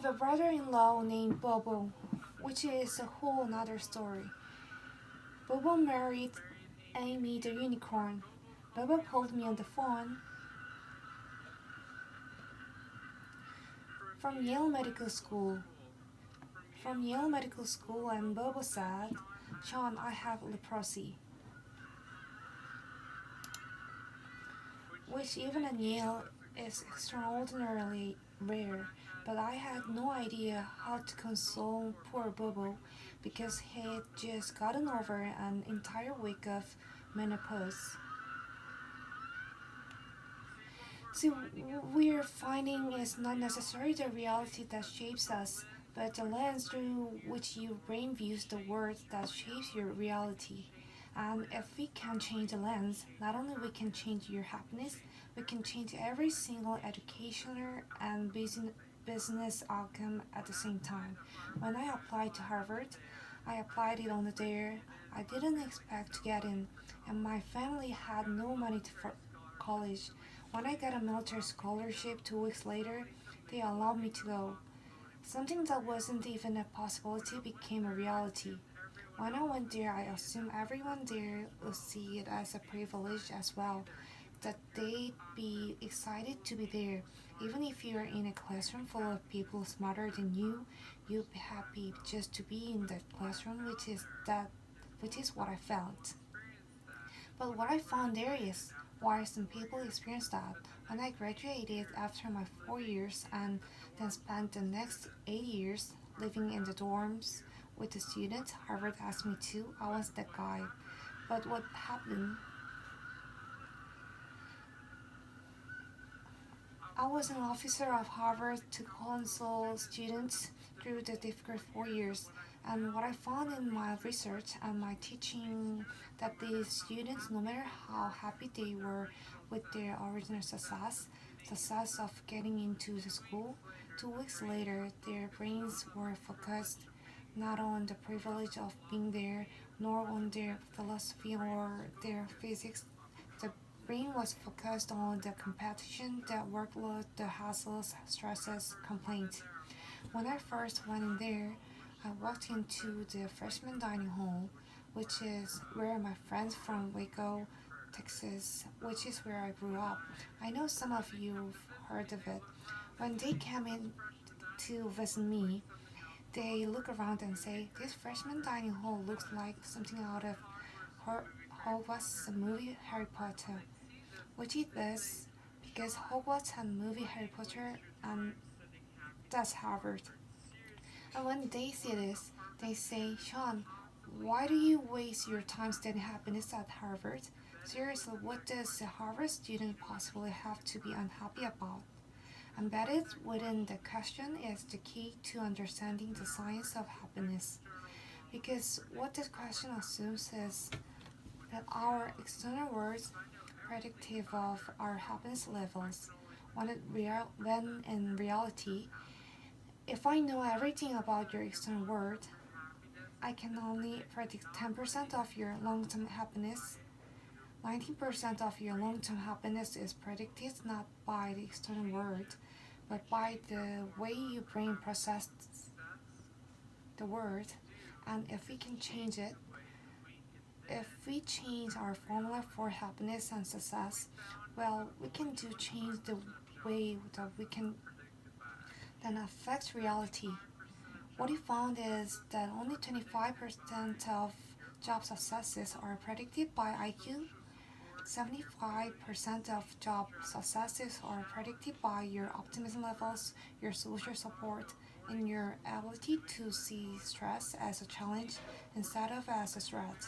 have a brother-in-law named Bobo, which is a whole another story. Bobo married Amy the unicorn. Bobo called me on the phone from Yale Medical School. And Bobo said, "Shawn, I have leprosy," which even in Yale is extraordinarily rare. But I had no idea how to console poor Bobo because he'd just gotten over an entire week of menopause. See, we're finding is not necessarily the reality that shapes us, but the lens through which your brain views the world that shapes your reality. And if we can change the lens, not only we can change your happiness, we can change every single educational and business outcome at the same time. When I applied to Harvard, I applied it on the day I didn't expect to get in, and my family had no money for college. When I got a military scholarship 2 weeks later, they allowed me to go. Something that wasn't even a possibility became a reality. When I went there, I assumed everyone there would see it as a privilege as well, that they'd be excited to be there. Even if you're in a classroom full of people smarter than you, you'd be happy just to be in that classroom, which is what I felt. But what I found there is why some people experience that. When I graduated after my 4 years and then spent the next 8 years living in the dorms with the students Harvard asked me to, I was that guy. But what happened? I was an officer of Harvard to console students through the difficult 4 years. And what I found in my research and my teaching that these students, no matter how happy they were with their original success of getting into the school, 2 weeks later their brains were focused not on the privilege of being there, nor on their philosophy or their physics. The brain was focused on the competition, the workload, the hassles, stresses, complaints. When I first went in there, I walked into the freshman dining hall, which is where my friends from Waco, Texas, which is where I grew up. I know some of you've heard of it. When they came in to visit me, they look around and say, "This freshman dining hall looks like something out of Hogwarts movie Harry Potter," which it is because Hogwarts had movie Harry Potter and that's Harvard. And when they see this, they say, "Shawn, why do you waste your time studying happiness at Harvard? Seriously, what does a Harvard student possibly have to be unhappy about?" Embedded within the question is the key to understanding the science of happiness. Because what this question assumes is that our external words predictive of our happiness levels, when in reality, if I know everything about your external world, I can only predict 10% of your long-term happiness. 90% of your long-term happiness is predicted not by the external world, but by the way your brain processes the word. And if we can change it, if we change our formula for happiness and success, well, we can do change the way that we can then affect reality. What we found is that only 25% of job successes are predicted by IQ. 75% of job successes are predicted by your optimism levels, your social support, and your ability to see stress as a challenge instead of as a threat.